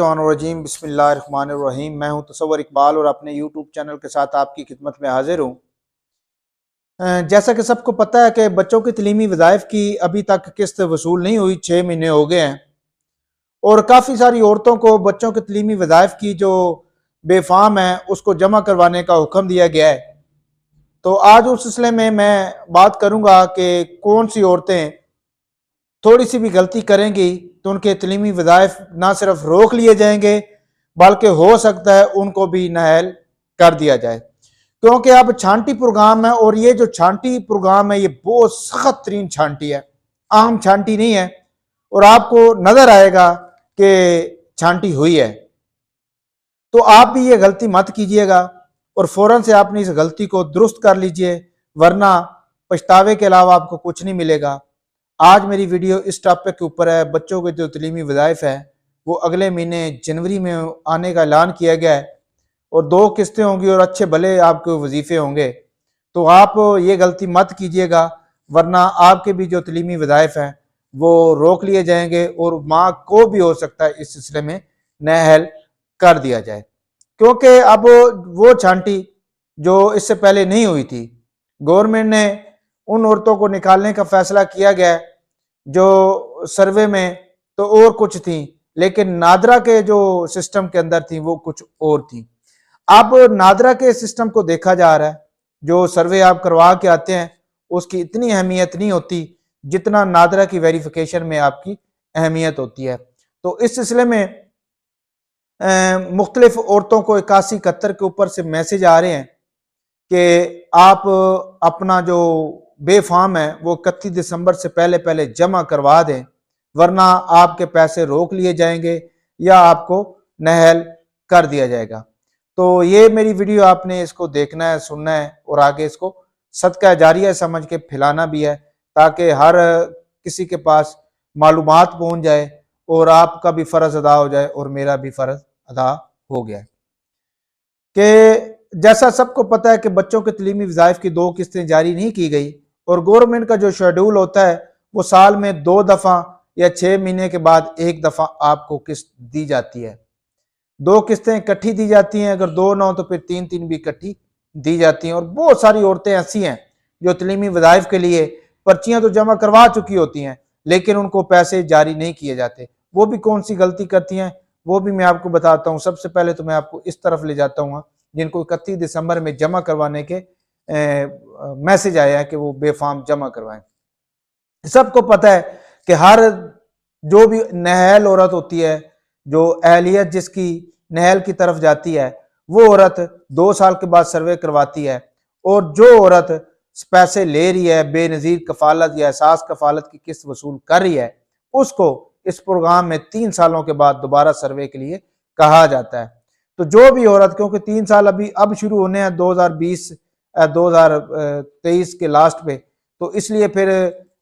मिनश्शैतानिर्रजीम बिस्मिल्लाहिर्रहमानिर्रहीम। मैं हूं तसव्वुर इकबाल और अपने यूट्यूब चैनल के साथ आपकी खिदमत में हाजिर हूं। जैसा कि सबको पता है कि बच्चों की तलीमी वज़ाइफ की अभी तक किस्त वसूल नहीं हुई, 6 महीने हो गए हैं और काफ़ी सारी औरतों को बच्चों की तलीमी वज़ाइफ की जो बेफाम है उसको जमा करवाने का हुक्म दिया गया है। तो आज उस सिलसिले में मैं बात करूँगा कि कौन सी औरतें थोड़ी सी भी गलती करेंगी तो उनके तलीमी वज़ाइफ ना सिर्फ रोक लिए जाएंगे बल्कि हो सकता है उनको भी नाअहल कर दिया जाए, क्योंकि अब छांटी प्रोग्राम है और ये जो छांटी प्रोग्राम है ये बहुत सख्त तरीन छांटी है, आम छांटी नहीं है और आपको नजर आएगा कि छांटी हुई है। तो आप भी ये गलती मत कीजिएगा और फौरन से आपने इस गलती को दुरुस्त कर लीजिए, वरना पछतावे के अलावा आपको कुछ नहीं मिलेगा। आज मेरी वीडियो इस टॉपिक के ऊपर है, बच्चों के जो तलीमी वज़ाइफ है वो अगले महीने जनवरी में आने का ऐलान किया गया है और 2 किस्तें होंगी और अच्छे भले आपके वजीफे होंगे। तो आप ये गलती मत कीजिएगा, वरना आपके भी जो तलीमी वज़ाइफ हैं वो रोक लिए जाएंगे और माँ को भी हो सकता है इस सिलसिले में नाअहल कर दिया जाए, क्योंकि अब वो छांटी जो इससे पहले नहीं हुई थी, गवर्नमेंट ने उन औरतों को निकालने का फैसला किया गया जो सर्वे में तो और कुछ थी, लेकिन नादरा के जो सिस्टम के अंदर थी वो कुछ और थी। अब नादरा के सिस्टम को देखा जा रहा है, जो सर्वे आप करवा के आते हैं उसकी इतनी अहमियत नहीं होती जितना नादरा की वेरिफिकेशन में आपकी अहमियत होती है। तो इस सिलसिले में मुख्तलिफ औरतों को 8171 के ऊपर से मैसेज आ रहे हैं कि आप अपना जो बेफाम है वो 31 दिसंबर से पहले पहले जमा करवा दें, वरना आपके पैसे रोक लिए जाएंगे या आपको नाअहल कर दिया जाएगा। तो ये मेरी वीडियो आपने इसको देखना है, सुनना है और आगे इसको सदका जारिया समझ के फैलाना भी है, ताकि हर किसी के पास मालूमात पहुंच जाए और आपका भी फ़र्ज अदा हो जाए और मेरा भी फ़र्ज अदा हो गया कि जैसा सबको पता है कि बच्चों के तलीमी वज़ाइफ की 2 किस्तें जारी नहीं की गई और गवर्नमेंट का जो शेड्यूल होता है वो साल में 2 दफ़ा या 6 महीने के बाद 1 दफ़ा आपको किस्त दी जाती है। 2 किस्तें इकट्ठी दी जाती हैं, अगर 2 ना हो तो फिर 3 भी इकट्ठी दी जाती हैं। और बहुत सारी औरतें ऐसी हैं जो तलीमी वज़ाइफ के लिए पर्चियां तो जमा करवा चुकी होती हैं लेकिन उनको पैसे जारी नहीं किए जाते। वो भी कौन सी गलती करती हैं वो भी मैं आपको बताता हूँ। सबसे पहले तो मैं आपको इस तरफ ले जाता हूँ जिनको 31 दिसंबर में जमा करवाने के मैसेज आया है कि वो बेफाम जमा करवाएं। सबको पता है कि हर जो भी नाअहल औरत होती है, जो अहलियत जिसकी नाअहल की तरफ जाती है, वो औरत 2 साल के बाद सर्वे करवाती है और जो औरत पैसे ले रही है, बेनज़ीर कफालत या एहसास कफालत की किस्त वसूल कर रही है, उसको इस प्रोग्राम में 3 सालों के बाद दोबारा सर्वे के लिए कहा जाता है। तो जो भी औरत, क्योंकि 3 साल अभी अब शुरू होने हैं 2023 के लास्ट पे, तो इसलिए फिर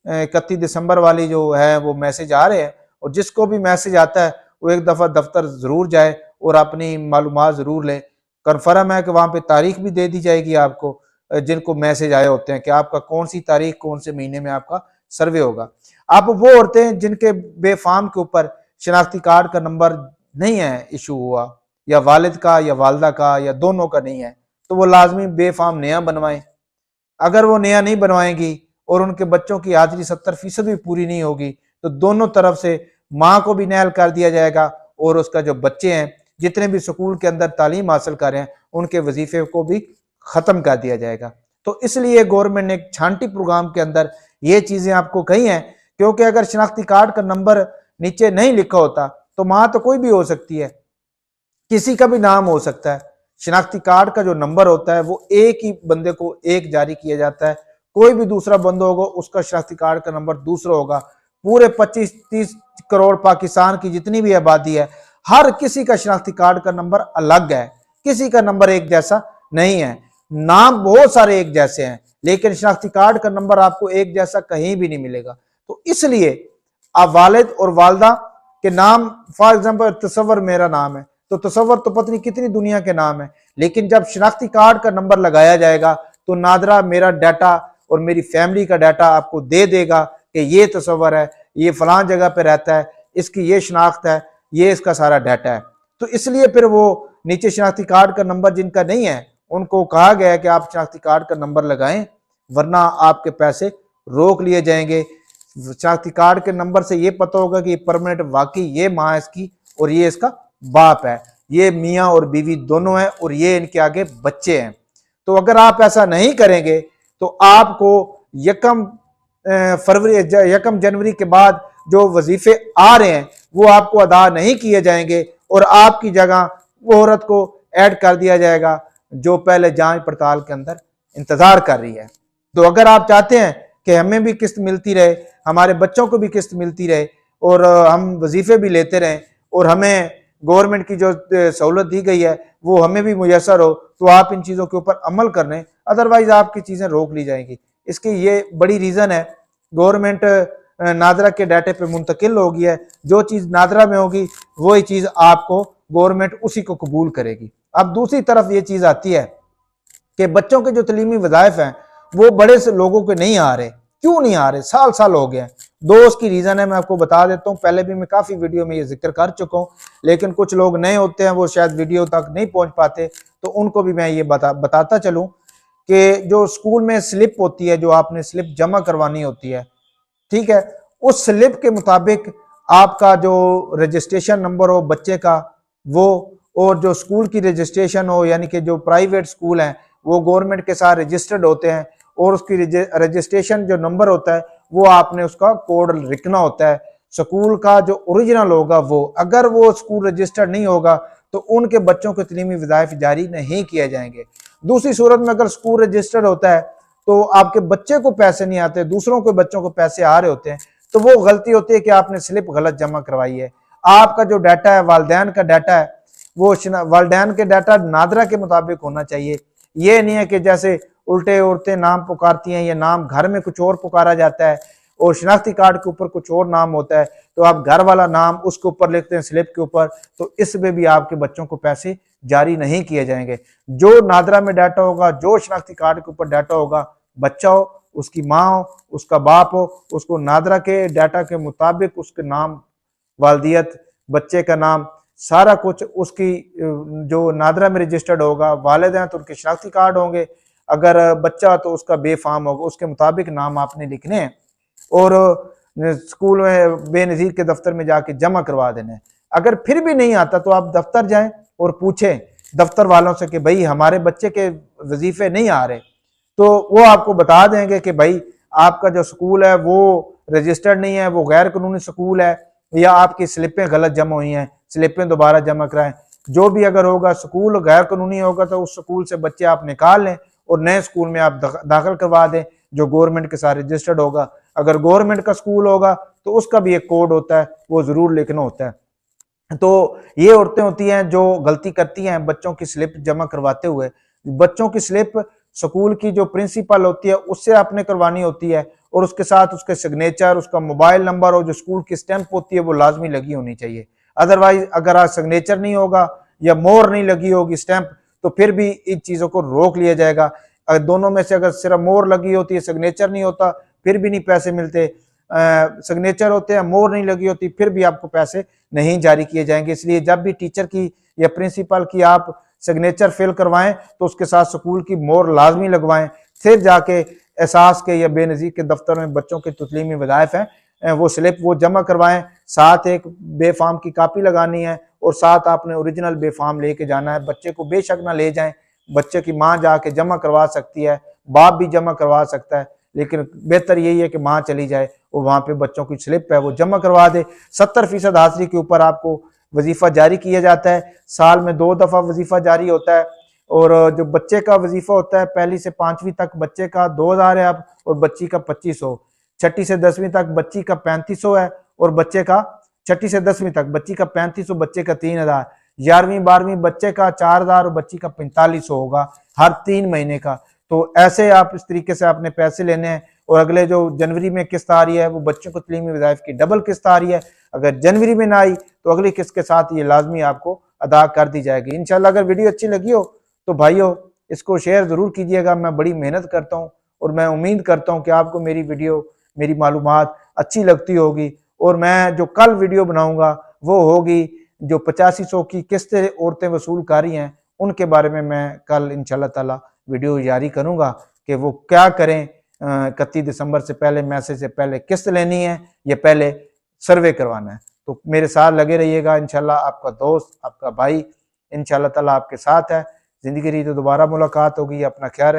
31 दिसंबर वाली जो है वो मैसेज आ रहे हैं और जिसको भी मैसेज आता है वो एक दफ़ा दफ्तर ज़रूर जाए और अपनी मालूमात ज़रूर लें। कन्फर्म है कि वहाँ पे तारीख भी दे दी जाएगी आपको, जिनको मैसेज आए होते हैं कि आपका कौन सी तारीख कौन से महीने में आपका सर्वे होगा। अब वो औरतें जिनके बेफाम के ऊपर शनाख्ती कार्ड का नंबर नहीं है इशू हुआ, या वालिद का या वालदा का या दोनों का नहीं है, तो वो लाजमी बेफाम नया बनवाएं। अगर वो नया नहीं बनवाएंगी और उनके बच्चों की हाजिरी 70% भी पूरी नहीं होगी तो दोनों तरफ से माँ को भी नाअहल कर दिया जाएगा और उसका जो बच्चे हैं जितने भी स्कूल के अंदर तालीम हासिल कर रहे हैं उनके वजीफे को भी ख़त्म कर दिया जाएगा। तो इसलिए गवर्नमेंट ने एक छांटी प्रोग्राम के अंदर ये चीज़ें आपको कही हैं, क्योंकि अगर शनाख्ती कार्ड का नंबर नीचे नहीं लिखा होता तो माँ तो कोई भी हो सकती है, किसी का भी नाम हो सकता है। शनाख्ती कार्ड का जो नंबर होता है वो एक ही बंदे को एक जारी किया जाता है, कोई भी दूसरा बंदा होगा उसका शनाख्ती कार्ड का नंबर दूसरा होगा। पूरे 25-30 करोड़ पाकिस्तान की जितनी भी आबादी है, हर किसी का शनाख्ती कार्ड का नंबर अलग है, किसी का नंबर एक जैसा नहीं है। नाम बहुत सारे एक जैसे हैं लेकिन शनाख्ती कार्ड का नंबर आपको एक जैसा कहीं भी नहीं मिलेगा। तो इसलिए आप वालिद और वालदा के नाम, फॉर एग्जाम्पल तसव्वुर मेरा नाम है तो तसव्वुर तो पता नहीं कितनी दुनिया के नाम है, लेकिन जब शनाख्ती कार्ड का नंबर लगाया जाएगा तो नादरा मेरा डाटा और मेरी फैमिली का डाटा आपको दे देगा कि ये तसव्वुर है, ये फलां जगह पे रहता है, इसकी ये शनाख्त है, ये इसका सारा डाटा है। तो इसलिए फिर वो नीचे शनाख्ती कार्ड का नंबर जिनका नहीं है उनको कहा गया है कि आप शनाख्ती कार्ड का नंबर लगाएं, वरना आपके पैसे रोक लिए जाएंगे। शनाख्ती कार्ड के नंबर से ये पता होगा कि परमानेंट वाकई ये माँ है इसकी और ये इसका बाप है, ये मियाँ और बीवी दोनों हैं और ये इनके आगे बच्चे हैं। तो अगर आप ऐसा नहीं करेंगे तो आपको यकम जनवरी के बाद जो वजीफे आ रहे हैं वो आपको अदा नहीं किए जाएंगे और आपकी जगह वो औरत को ऐड कर दिया जाएगा जो पहले जांच पड़ताल के अंदर इंतजार कर रही है। तो अगर आप चाहते हैं कि हमें भी किस्त मिलती रहे, हमारे बच्चों को भी किस्त मिलती रहे और हम वजीफे भी लेते रहें और हमें गवर्नमेंट की जो सहूलत दी गई है वो हमें भी मुयसर हो, तो आप इन चीज़ों के ऊपर अमल कर लें, अदरवाइज आपकी चीज़ें रोक ली जाएंगी। इसकी ये बड़ी रीज़न है, गवर्नमेंट नादरा के डाटे पे मुंतकिल हो गई है, जो चीज़ नादरा में होगी वही चीज़ आपको गवर्नमेंट उसी को कबूल करेगी। अब दूसरी तरफ ये चीज़ आती है कि बच्चों के जो तलीमी वज़ाइफ हैं वो बड़े से लोगों के नहीं आ रहे। क्यों नहीं आ रहे? साल साल हो गए हैं। दो उसकी रीज़न है, मैं आपको बता देता हूँ। पहले भी मैं काफ़ी वीडियो में ये जिक्र कर चुका हूँ, लेकिन कुछ लोग नए होते हैं, वो शायद वीडियो तक नहीं पहुँच पाते, तो उनको भी मैं ये बताता चलूँ कि जो स्कूल में स्लिप होती है, जो आपने स्लिप जमा करवानी होती है, ठीक है, उस स्लिप के मुताबिक आपका जो रजिस्ट्रेशन नंबर हो बच्चे का वो, और जो स्कूल की रजिस्ट्रेशन हो, यानी कि जो प्राइवेट स्कूल हैं वो गवर्नमेंट के साथ रजिस्टर्ड होते हैं और उसकी रजिस्ट्रेशन जो नंबर होता है वो आपने उसका कोड लिखना होता है। स्कूल का जो ओरिजिनल होगा वो, अगर वो स्कूल रजिस्टर्ड नहीं होगा तो उनके बच्चों के तलीमी वज़ाइफ जारी नहीं किए जाएंगे। दूसरी सूरत में अगर स्कूल रजिस्टर्ड होता है तो आपके बच्चे को पैसे नहीं आते, दूसरों के बच्चों को पैसे आ रहे होते हैं, तो वो गलती होती है कि आपने स्लिप गलत जमा करवाई है। आपका जो डाटा है, वालिदैन का डाटा है, वो वालिदैन के डाटा नादरा के मुताबिक होना चाहिए। ये नहीं है कि जैसे उल्टे औरतें नाम पुकारती हैं या नाम घर में कुछ और पुकारा जाता है और शनाख्ती कार्ड के ऊपर कुछ और नाम होता है, तो आप घर वाला नाम उसके ऊपर लिखते हैं स्लिप के ऊपर, तो इसमें भी आपके बच्चों को पैसे जारी नहीं किए जाएंगे। जो नादरा में डाटा होगा, जो शनाख्ती कार्ड के ऊपर डाटा होगा, बच्चा हो, उसकी माँ हो, उसका बाप हो, उसको नादरा के डाटा के मुताबिक उसके नाम, वालदियत, बच्चे का नाम, सारा कुछ उसकी जो नादरा में रजिस्टर्ड होगा, वालिदैन तो उनके शनाख्ती कार्ड होंगे, अगर बच्चा तो उसका बेफाम होगा, उसके मुताबिक नाम आपने लिखने हैं और स्कूल में बेनज़ीर के दफ्तर में जाके जमा करवा देना है। अगर फिर भी नहीं आता तो आप दफ्तर जाएं और पूछें दफ्तर वालों से कि भाई हमारे बच्चे के वजीफे नहीं आ रहे, तो वो आपको बता देंगे कि भाई आपका जो स्कूल है वो रजिस्टर्ड नहीं है, वो गैर कानूनी स्कूल है, या आपकी स्लिपें गलत जमा हुई हैं, स्लिपें दोबारा जमा कराएं। जो भी अगर होगा, स्कूल गैर कानूनी होगा तो उस स्कूल से बच्चे आप निकाल लें और नए स्कूल में आप दाखिल करवा दें जो गवर्नमेंट के साथ रजिस्टर्ड होगा। अगर गवर्नमेंट का स्कूल होगा तो उसका भी एक कोड होता है, वो जरूर लिखना होता है। तो ये औरतें होती हैं जो गलती करती हैं बच्चों की स्लिप जमा करवाते हुए। बच्चों की स्लिप स्कूल की जो प्रिंसिपल होती है उससे आपने करवानी होती है और उसके साथ उसके सिग्नेचर, उसका मोबाइल नंबर और जो स्कूल की स्टैंप होती है वो लाजमी लगी होनी चाहिए। अदरवाइज अगर आज सिग्नेचर नहीं होगा या मोहर नहीं लगी होगी स्टैंप, तो फिर भी इन चीज़ों को रोक लिया जाएगा। अगर दोनों में से अगर सिर्फ मोहर लगी होती है, सिग्नेचर नहीं होता, फिर भी नहीं पैसे मिलते। सिग्नेचर होते हैं, मोहर नहीं लगी होती, फिर भी आपको पैसे नहीं जारी किए जाएंगे। इसलिए जब भी टीचर की या प्रिंसिपल की आप सिग्नेचर फिल करवाएं तो उसके साथ स्कूल की मोहर लाजमी लगवाएं, फिर जाके एहसास के या बेनज़ीर के दफ्तर में बच्चों के तस्लीमी वज़ाइफ हैं वो स्लिप वो जमा करवाएं। साथ एक बेफाम की कापी लगानी है और साथ आपने ओरिजिनल बेफाम लेके जाना है। बच्चे को बेशक ना ले जाएं, बच्चे की माँ जाके जमा करवा सकती है, बाप भी जमा करवा सकता है, लेकिन बेहतर यही है कि माँ चली जाए और वहाँ पे बच्चों की स्लिप है वो जमा करवा दे। 70% हाजिरी के ऊपर आपको वजीफा जारी किया जाता है। साल में 2 दफ़ा वजीफा जारी होता है और जो बच्चे का वजीफा होता है 1ली से 5वीं तक बच्चे का 2000 है अब और बच्ची का 2500। 6ठी से 10वीं तक बच्ची का 3500 है और बच्चे का 6ठी से 10वीं तक बच्ची का 3500, बच्चे का 3000। 11वीं 12वीं बच्चे का 4000 और बच्ची का 4500 होगा हर 3 महीने का। तो ऐसे आप इस तरीके से आपने पैसे लेने हैं और अगले जो जनवरी में किस्त आ रही है वो बच्चों को तलीमी वज़ाइफ की डबल किस्त आ रही है। अगर जनवरी में ना आई तो अगली किस्त के साथ ये लाजमी आपको अदा कर दी जाएगी इंशाल्लाह। अगर वीडियो अच्छी लगी हो तो भाइयों इसको शेयर ज़रूर कीजिएगा। मैं बड़ी मेहनत करता हूँ और मैं उम्मीद करता हूँ कि आपको मेरी वीडियो, मेरी मालूमात अच्छी लगती होगी और मैं जो कल वीडियो बनाऊँगा वो होगी जो 8500 की किस्तें औरतें वसूल कर रही हैं उनके बारे में मैं कल इंशाल्लाह ताला वीडियो जारी करूंगा कि वो क्या करें, 31 दिसंबर से पहले, मैसेज से पहले किस्त लेनी है या पहले सर्वे करवाना है। तो मेरे साथ लगे रहिएगा, इंशाल्लाह आपका दोस्त, आपका भाई इंशाल्लाह ताला आपके साथ है। जिंदगी रही तो दोबारा मुलाकात होगी। अपना ख्याल रखिए।